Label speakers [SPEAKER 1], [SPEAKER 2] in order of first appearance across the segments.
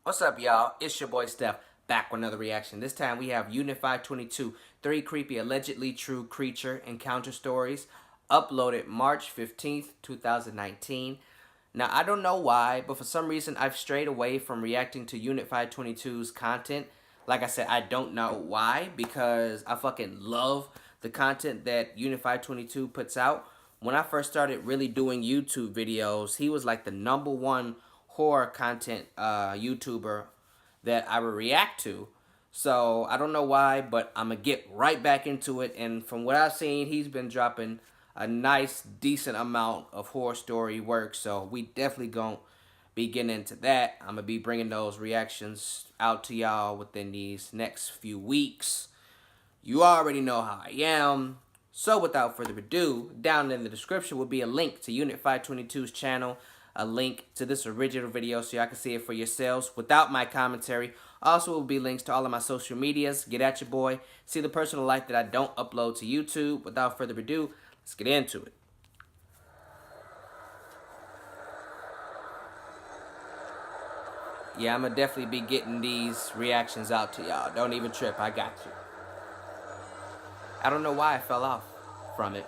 [SPEAKER 1] What's up, y'all? It's your boy Steph, back with another reaction. This time we have Unit 522, 3 creepy, allegedly true creature encounter stories, uploaded March 15th, 2019. Now, I don't know why, but for some reason I've strayed away from reacting to Unit 522's content. Like I said, I don't know why, because I fucking love the content that Unit 522 puts out. When I first started really doing YouTube videos, he was like the #1 horror content YouTuber that I would react to. So I don't know why, but I'm gonna get right back into it. And from what I've seen, he's been dropping a nice, decent amount of horror story work. So we definitely gonna be getting into that. I'm gonna be bringing those reactions out to y'all within these next few weeks. You already know how I am. So without further ado, down in the description will be a link to Unit 522's channel, a link to this original video so y'all can see it for yourselves without my commentary. Also will be links to all of my social medias. Get at your boy. See the personal life that I don't upload to YouTube. Without further ado, let's get into it. Yeah, I'm gonna definitely be getting these reactions out to y'all. Don't even trip, I got you. I don't know why I fell off from it.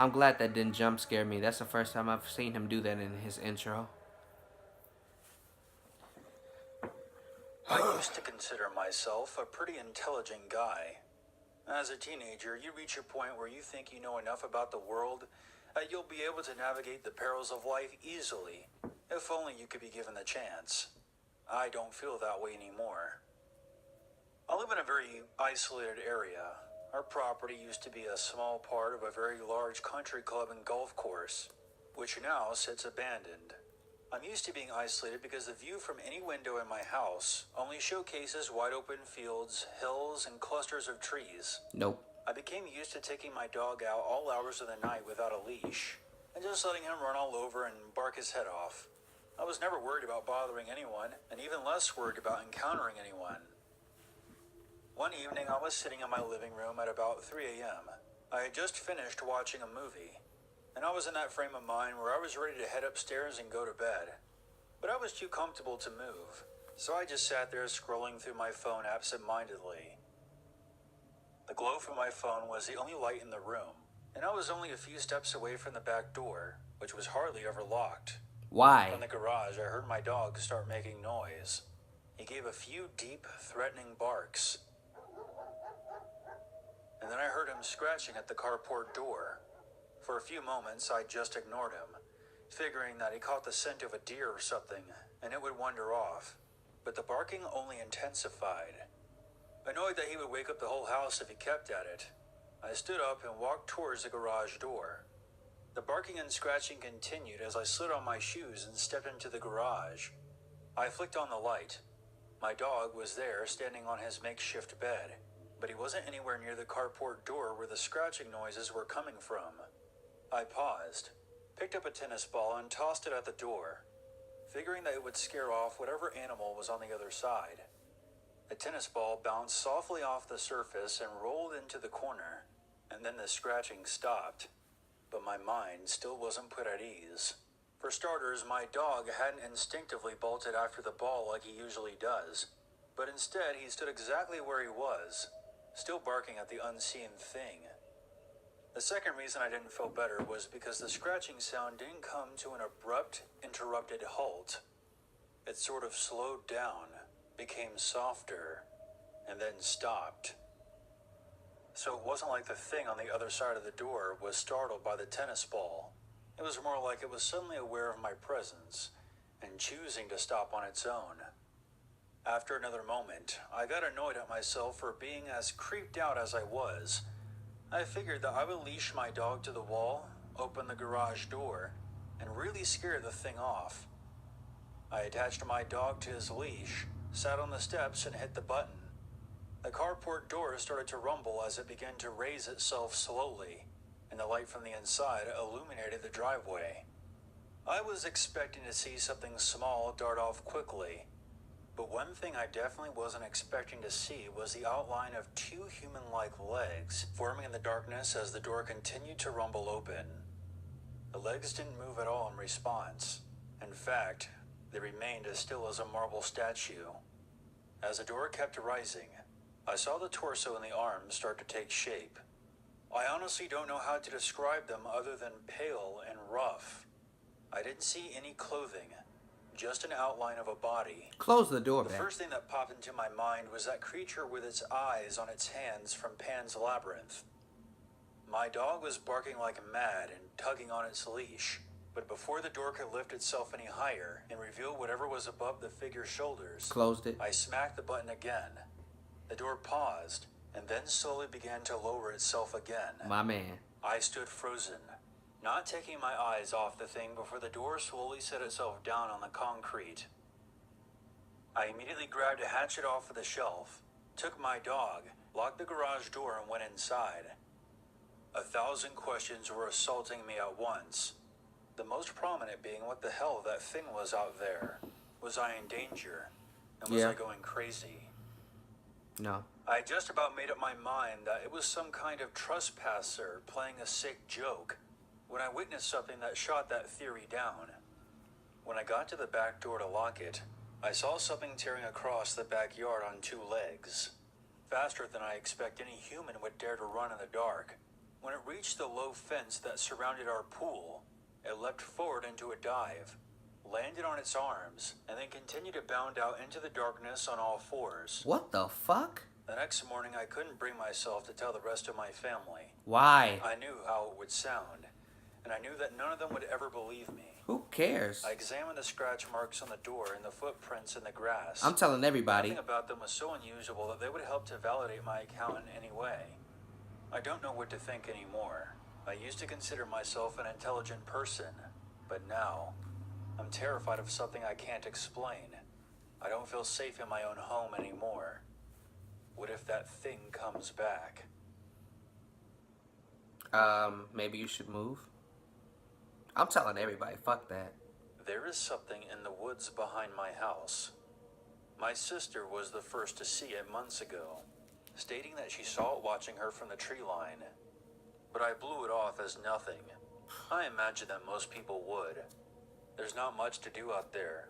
[SPEAKER 1] I'm glad that didn't jump scare me. That's the first time I've seen him do that in his intro.
[SPEAKER 2] I used to consider myself a pretty intelligent guy. As a teenager, you reach a point where you think you know enough about the world that you'll be able to navigate the perils of life easily, if only you could be given the chance. I don't feel that way anymore. I live in a very isolated area. Our property used to be a small part of a very large country club and golf course, which now sits abandoned. I'm used to being isolated because the view from any window in my house only showcases wide open fields, hills, and clusters of trees.
[SPEAKER 1] Nope.
[SPEAKER 2] I became used to taking my dog out all hours of the night without a leash, and just letting him run all over and bark his head off. I was never worried about bothering anyone, and even less worried about encountering anyone. One evening, I was sitting in my living room at about 3 a.m. I had just finished watching a movie, and I was in that frame of mind where I was ready to head upstairs and go to bed. But I was too comfortable to move, so I just sat there scrolling through my phone absent-mindedly. The glow from my phone was the only light in the room, and I was only a few steps away from the back door, which was hardly ever locked.
[SPEAKER 1] Why?
[SPEAKER 2] From the garage, I heard my dog start making noise. He gave a few deep, threatening barks. And then I heard him scratching at the carport door. For a few moments, I just ignored him, figuring that he caught the scent of a deer or something, and it would wander off. But the barking only intensified. Annoyed that he would wake up the whole house if he kept at it, I stood up and walked towards the garage door. The barking and scratching continued as I slid on my shoes and stepped into the garage. I flicked on the light. My dog was there, standing on his makeshift bed, but he wasn't anywhere near the carport door where the scratching noises were coming from. I paused, picked up a tennis ball, and tossed it at the door, figuring that it would scare off whatever animal was on the other side. The tennis ball bounced softly off the surface and rolled into the corner, and then the scratching stopped. But my mind still wasn't put at ease. For starters, my dog hadn't instinctively bolted after the ball like he usually does, but instead he stood exactly where he was, still barking at the unseen thing. The second reason I didn't feel better was because the scratching sound didn't come to an abrupt, interrupted halt. It sort of slowed down, became softer, and then stopped. So it wasn't like the thing on the other side of the door was startled by the tennis ball. It was more like it was suddenly aware of my presence and choosing to stop on its own. After another moment, I got annoyed at myself for being as creeped out as I was. I figured that I would leash my dog to the wall, open the garage door, and really scare the thing off. I attached my dog to his leash, sat on the steps, and hit the button. The carport door started to rumble as it began to raise itself slowly, and the light from the inside illuminated the driveway. I was expecting to see something small dart off quickly, But one thing I definitely wasn't expecting to see was the outline of two human-like legs forming in the darkness as the door continued to rumble open. The legs didn't move at all in response. In fact, they remained as still as a marble statue. As the door kept rising, I saw the torso and the arms start to take shape. I honestly don't know how to describe them other than pale and rough. I didn't see any clothing, just an outline of a body.
[SPEAKER 1] Close the door,
[SPEAKER 2] The
[SPEAKER 1] man.
[SPEAKER 2] first thing that popped into my mind was that creature with its eyes on its hands from Pan's Labyrinth. My dog was barking like mad and tugging on its leash, but before the door could lift itself any higher and reveal whatever was above the figure's shoulders,
[SPEAKER 1] Closed it.
[SPEAKER 2] I smacked the button again. The door paused and then slowly began to lower itself again.
[SPEAKER 1] My man.
[SPEAKER 2] I stood frozen, not taking my eyes off the thing before the door slowly set itself down on the concrete. I immediately grabbed a hatchet off of the shelf, took my dog, locked the garage door, and went inside. 1,000 questions were assaulting me at once. The most prominent being what the hell that thing was out there. Was I in danger? And was I going crazy?
[SPEAKER 1] No.
[SPEAKER 2] I had just about made up my mind that it was some kind of trespasser playing a sick joke when I witnessed something that shot that theory down. When I got to the back door to lock it, I saw something tearing across the backyard on two legs, faster than I expect any human would dare to run in the dark. When it reached the low fence that surrounded our pool, it leapt forward into a dive, landed on its arms, and then continued to bound out into the darkness on all fours.
[SPEAKER 1] What the fuck?
[SPEAKER 2] The next morning, I couldn't bring myself to tell the rest of my family.
[SPEAKER 1] Why?
[SPEAKER 2] I knew how it would sound, and I knew that none of them would ever believe me.
[SPEAKER 1] Who cares?
[SPEAKER 2] I examined the scratch marks on the door and the footprints in the grass.
[SPEAKER 1] I'm telling everybody.
[SPEAKER 2] Nothing about them was so unusual that they would help to validate my account in any way. I don't know what to think anymore. I used to consider myself an intelligent person, but now I'm terrified of something I can't explain. I don't feel safe in my own home anymore. What if that thing comes back?
[SPEAKER 1] Maybe you should move. I'm telling everybody, fuck that.
[SPEAKER 2] There is something in the woods behind my house. My sister was the first to see it months ago, stating that she saw it watching her from the tree line. But I blew it off as nothing. I imagine that most people would. There's not much to do out there.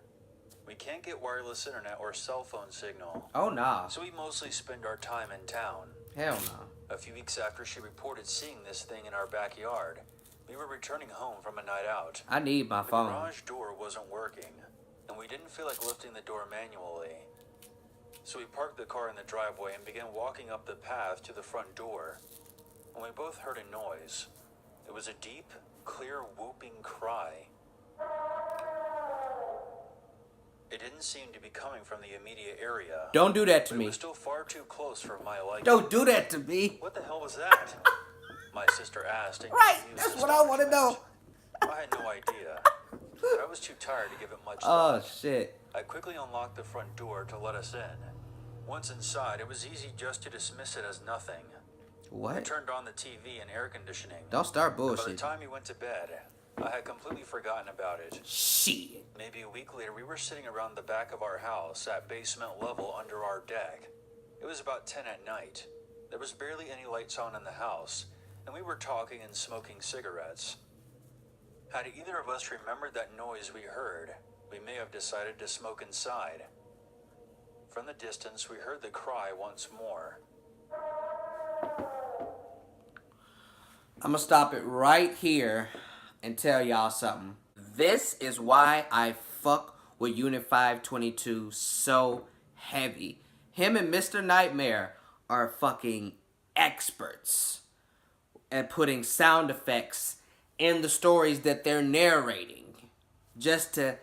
[SPEAKER 2] We can't get wireless internet or cell phone signal.
[SPEAKER 1] Oh, nah.
[SPEAKER 2] So we mostly spend our time in town.
[SPEAKER 1] Hell no.
[SPEAKER 2] A few weeks after she reported seeing this thing in our backyard, we were returning home from a night out.
[SPEAKER 1] I need my phone.
[SPEAKER 2] The garage door wasn't working, and we didn't feel like lifting the door manually. So we parked the car in the driveway and began walking up the path to the front door. And we both heard a noise. It was a deep, clear whooping cry. It didn't seem to be coming from the immediate area.
[SPEAKER 1] Don't do that to
[SPEAKER 2] But
[SPEAKER 1] me.
[SPEAKER 2] it was still far too close for my liking.
[SPEAKER 1] Don't do that to me.
[SPEAKER 2] What the hell was that? My sister asked. In
[SPEAKER 1] Right,
[SPEAKER 2] confused
[SPEAKER 1] that's what I want to
[SPEAKER 2] astonishment.
[SPEAKER 1] know.
[SPEAKER 2] I had no idea. But I was too tired to give it much
[SPEAKER 1] Oh,
[SPEAKER 2] thought.
[SPEAKER 1] shit.
[SPEAKER 2] I quickly unlocked the front door to let us in. Once inside, it was easy just to dismiss it as nothing. I
[SPEAKER 1] What?
[SPEAKER 2] turned on the TV and air conditioning.
[SPEAKER 1] Don't start
[SPEAKER 2] By the
[SPEAKER 1] bullshit.
[SPEAKER 2] time we went to bed, I had completely forgotten about it.
[SPEAKER 1] Shit.
[SPEAKER 2] Maybe a week later, we were sitting around the back of our house at basement level under our deck. It was about 10 at night. There was barely any lights on in the house, and we were talking and smoking cigarettes. Had either of us remembered that noise we heard, we may have decided to smoke inside. From the distance, we heard the cry once more.
[SPEAKER 1] I'm gonna stop it right here and tell y'all something. This is why I fuck with Unit 522 so heavy. Him and Mr. Nightmare are fucking experts at putting sound effects in the stories that they're narrating just to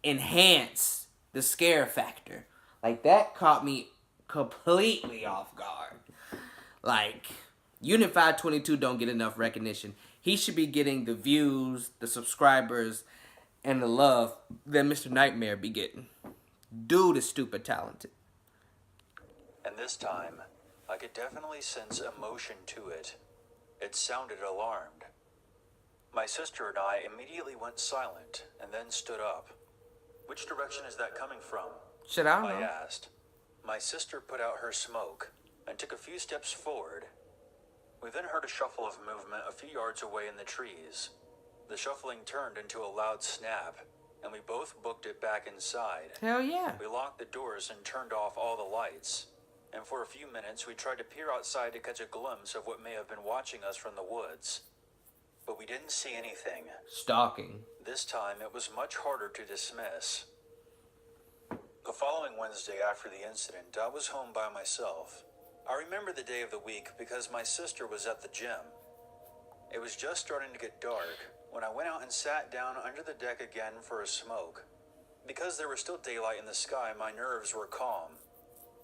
[SPEAKER 1] enhance the scare factor. Like, that caught me completely off guard. Like, Unit 522 don't get enough recognition. He should be getting the views, the subscribers, and the love that Mr. Nightmare be getting. Dude is stupid talented.
[SPEAKER 2] And this time, I could definitely sense emotion to it. It sounded alarmed. My sister and I immediately went silent and then stood up. Which direction is that coming from?
[SPEAKER 1] Shit, I don't
[SPEAKER 2] I
[SPEAKER 1] know.
[SPEAKER 2] asked. My sister put out her smoke and took a few steps forward. We then heard a shuffle of movement a few yards away in the trees. The shuffling turned into a loud snap, and we both booked it back inside.
[SPEAKER 1] Hell yeah.
[SPEAKER 2] We locked the doors and turned off all the lights, and for a few minutes we tried to peer outside to catch a glimpse of what may have been watching us from the woods. But we didn't see anything.
[SPEAKER 1] Stalking.
[SPEAKER 2] This time it was much harder to dismiss. The following Wednesday after the incident, I was home by myself. I remember the day of the week because my sister was at the gym. It was just starting to get dark when I went out and sat down under the deck again for a smoke. Because there was still daylight in the sky, my nerves were calm.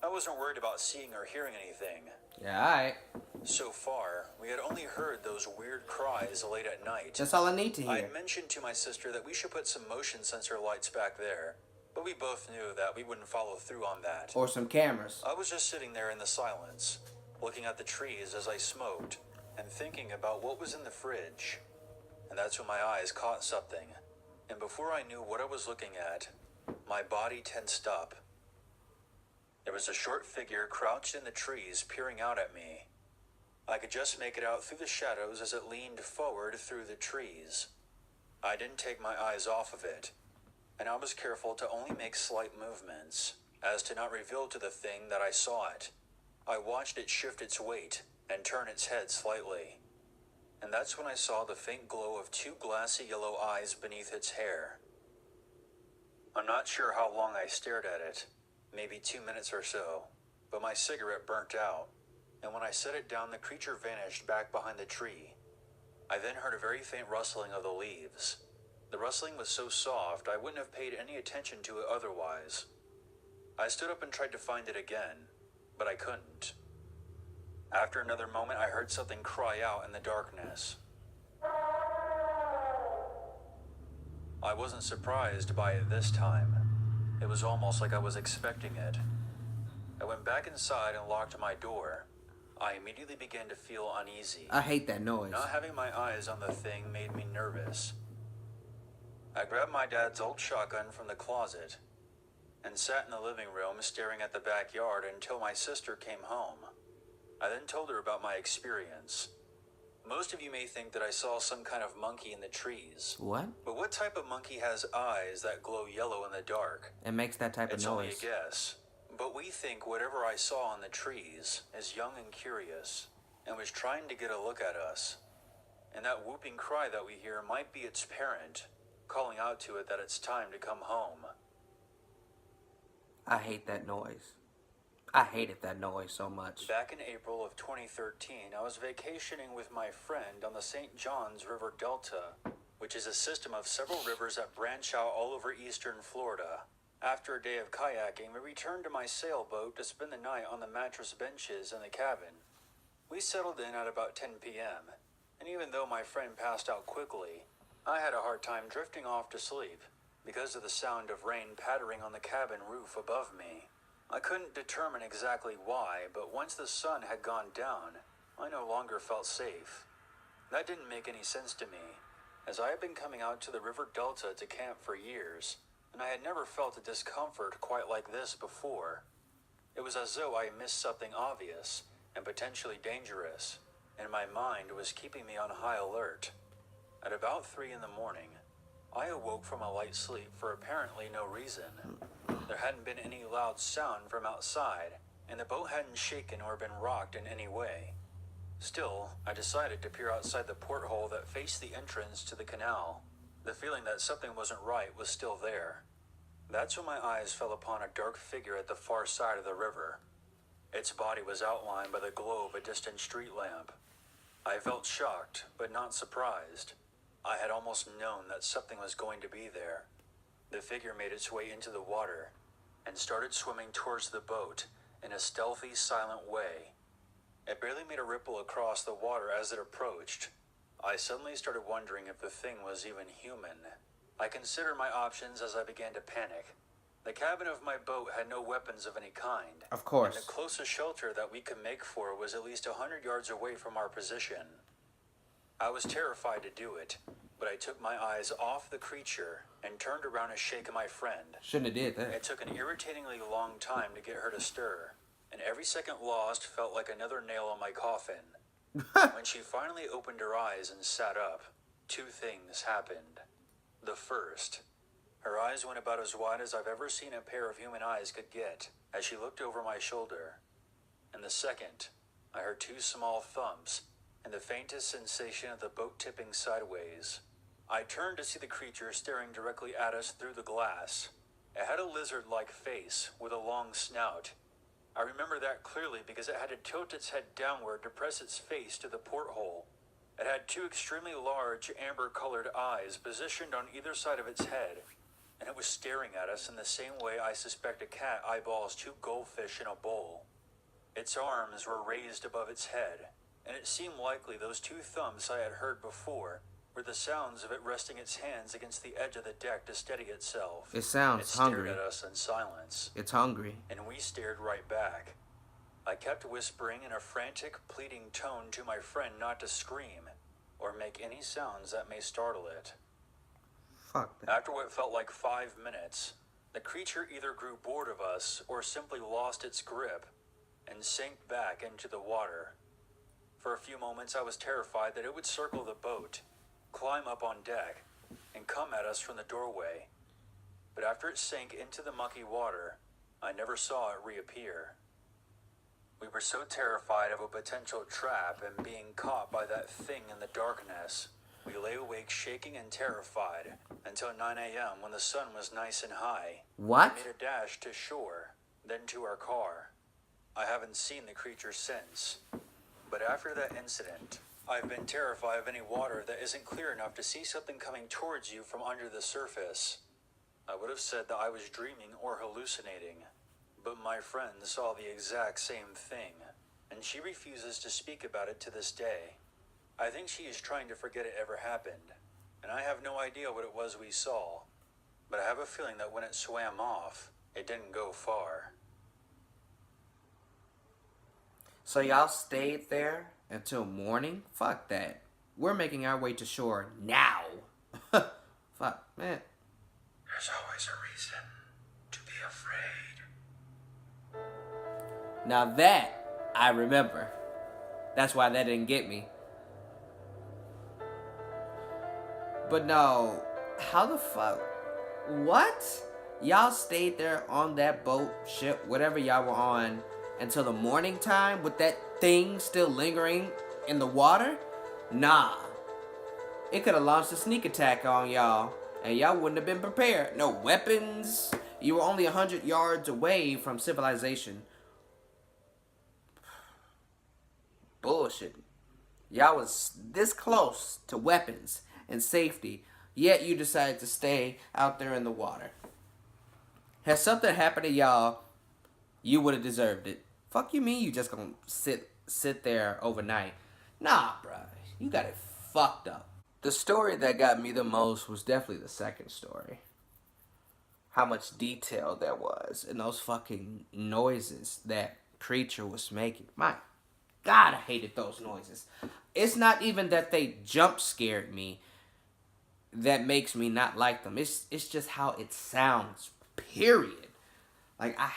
[SPEAKER 2] I wasn't worried about seeing or hearing anything.
[SPEAKER 1] Yeah, alright.
[SPEAKER 2] So far, we had only heard those weird cries late at night.
[SPEAKER 1] That's all I need to
[SPEAKER 2] I
[SPEAKER 1] hear.
[SPEAKER 2] had mentioned to my sister that we should put some motion sensor lights back there, but we both knew that we wouldn't follow through on that.
[SPEAKER 1] Or some cameras.
[SPEAKER 2] I was just sitting there in the silence, looking at the trees as I smoked, and thinking about what was in the fridge. And that's when my eyes caught something. And before I knew what I was looking at, my body tensed up. There was a short figure crouched in the trees, peering out at me. I could just make it out through the shadows as it leaned forward through the trees. I didn't take my eyes off of it, and I was careful to only make slight movements, as to not reveal to the thing that I saw it. I watched it shift its weight and turn its head slightly. And that's when I saw the faint glow of two glassy yellow eyes beneath its hair. I'm not sure how long I stared at it, maybe 2 minutes or so, but my cigarette burnt out, and when I set it down, the creature vanished back behind the tree. I then heard a very faint rustling of the leaves. The rustling was so soft, I wouldn't have paid any attention to it otherwise. I stood up and tried to find it again, but I couldn't. After another moment, I heard something cry out in the darkness. I wasn't surprised by it this time. It was almost like I was expecting it. I went back inside and locked my door. I immediately began to feel uneasy.
[SPEAKER 1] I hate that noise.
[SPEAKER 2] Not having my eyes on the thing made me nervous. I grabbed my dad's old shotgun from the closet and sat in the living room staring at the backyard until my sister came home. I then told her about my experience. Most of you may think that I saw some kind of monkey in the trees.
[SPEAKER 1] What?
[SPEAKER 2] But what type of monkey has eyes that glow yellow in the dark?
[SPEAKER 1] It makes that type
[SPEAKER 2] It's
[SPEAKER 1] of
[SPEAKER 2] only a
[SPEAKER 1] noise.
[SPEAKER 2] guess. But we think whatever I saw in the trees is young and curious, and was trying to get a look at us. And that whooping cry that we hear might be its parent, calling out to it that it's time to come home.
[SPEAKER 1] I hate that noise. I hated that noise so much.
[SPEAKER 2] Back in April of 2013, I was vacationing with my friend on the St. Johns River Delta, which is a system of several rivers that branch out all over eastern Florida. After a day of kayaking, we returned to my sailboat to spend the night on the mattress benches in the cabin. We settled in at about 10 p.m., and even though my friend passed out quickly, I had a hard time drifting off to sleep because of the sound of rain pattering on the cabin roof above me. I couldn't determine exactly why, but once the sun had gone down, I no longer felt safe. That didn't make any sense to me, as I had been coming out to the river delta to camp for years, and I had never felt a discomfort quite like this before. It was as though I missed something obvious and potentially dangerous, and my mind was keeping me on high alert. At about 3 in the morning, I awoke from a light sleep for apparently no reason. There hadn't been any loud sound from outside, and the boat hadn't shaken or been rocked in any way. Still, I decided to peer outside the porthole that faced the entrance to the canal. The feeling that something wasn't right was still there. That's when my eyes fell upon a dark figure at the far side of the river. Its body was outlined by the glow of a distant street lamp. I felt shocked, but not surprised. I had almost known that something was going to be there. The figure made its way into the water and started swimming towards the boat in a stealthy, silent way. It barely made a ripple across the water as it approached. I suddenly started wondering if the thing was even human. I considered my options as I began to panic. The cabin of my boat had no weapons of any kind.
[SPEAKER 1] Of course.
[SPEAKER 2] And the closest shelter that we could make for was at least 100 yards away from our position. I was terrified to do it, but I took my eyes off the creature and turned around to shake my friend.
[SPEAKER 1] Shouldn't have did that.
[SPEAKER 2] It took an irritatingly long time to get her to stir, and every second lost felt like another nail in my coffin. When she finally opened her eyes and sat up, two things happened. The first, her eyes went about as wide as I've ever seen a pair of human eyes could get as she looked over my shoulder. And the second, I heard two small thumps and the faintest sensation of the boat tipping sideways. I turned to see the creature staring directly at us through the glass. It had a lizard-like face with a long snout. I remember that clearly because it had to tilt its head downward to press its face to the porthole. It had two extremely large amber-colored eyes positioned on either side of its head, and it was staring at us in the same way I suspect a cat eyeballs two goldfish in a bowl. Its arms were raised above its head, and it seemed likely those two thumps I had heard before were the sounds of it resting its hands against the edge of the deck to steady itself.
[SPEAKER 1] It sounds hungry.
[SPEAKER 2] It stared at us in silence.
[SPEAKER 1] It's hungry.
[SPEAKER 2] And we stared right back. I kept whispering in a frantic, pleading tone to my friend not to scream or make any sounds that may startle it.
[SPEAKER 1] Fuck that.
[SPEAKER 2] After what felt like 5 minutes, the creature either grew bored of us or simply lost its grip and sank back into the water. For a few moments I was terrified that it would circle the boat, climb up on deck, and come at us from the doorway. But after it sank into the mucky water, I never saw it reappear. We were so terrified of a potential trap and being caught by that thing in the darkness, we lay awake shaking and terrified until 9 a.m. when the sun was nice and high.
[SPEAKER 1] What?
[SPEAKER 2] We made a dash to shore, then to our car. I haven't seen the creature since. But after that incident, I've been terrified of any water that isn't clear enough to see something coming towards you from under the surface. I would have said that I was dreaming or hallucinating, but my friend saw the exact same thing, and she refuses to speak about it to this day. I think she is trying to forget it ever happened, and I have no idea what it was we saw, but I have a feeling that when it swam off, it didn't go far.
[SPEAKER 1] So y'all stayed there until morning? Fuck that. We're making our way to shore now. Fuck, man.
[SPEAKER 2] There's always a reason to be afraid.
[SPEAKER 1] Now that I remember. That's why that didn't get me. But no, how the fuck? What? Y'all stayed there on that boat, ship, whatever y'all were on, until the morning time with that thing still lingering in the water? Nah. It could have launched a sneak attack on y'all, and y'all wouldn't have been prepared. No weapons. You were only 100 yards away from civilization. Bullshit. Y'all was this close to weapons and safety, yet you decided to stay out there in the water. Had something happened to y'all, you would have deserved it. Fuck you mean you just gonna sit there overnight? Nah, bruh. You got it fucked up. The story that got me the most was definitely the second story. How much detail there was in those fucking noises that creature was making. My God, I hated those noises. It's not even that they jump scared me that makes me not like them. It's just how it sounds, period. Like, I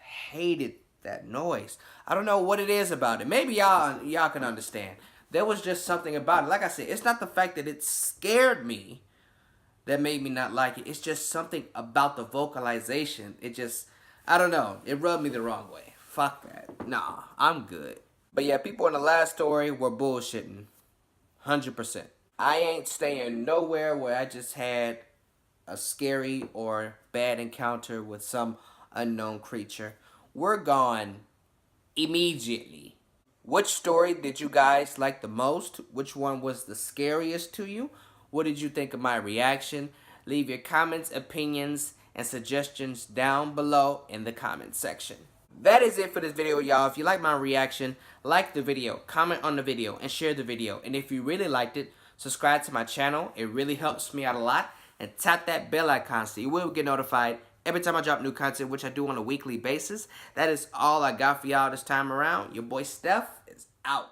[SPEAKER 1] hated that noise. I don't know what it is about it. Maybe y'all can understand. There was just something about it. Like I said, it's not the fact that it scared me that made me not like it. It's just something about the vocalization. It just, I don't know. It rubbed me the wrong way. Fuck that. Nah, I'm good. But yeah, people in the last story were bullshitting. 100%. I ain't staying nowhere where I just had a scary or bad encounter with some unknown creature. We're gone immediately. Which story did you guys like the most? Which one was the scariest to you? What did you think of my reaction? Leave your comments, opinions, and suggestions down below in the comment section. That is it for this video, y'all. If you like my reaction, like the video, comment on the video, and share the video. And if you really liked it, subscribe to my channel. It really helps me out a lot. And tap that bell icon so you will get notified every time I drop new content, which I do on a weekly basis. That is all I got for y'all this time around. Your boy Steph is out.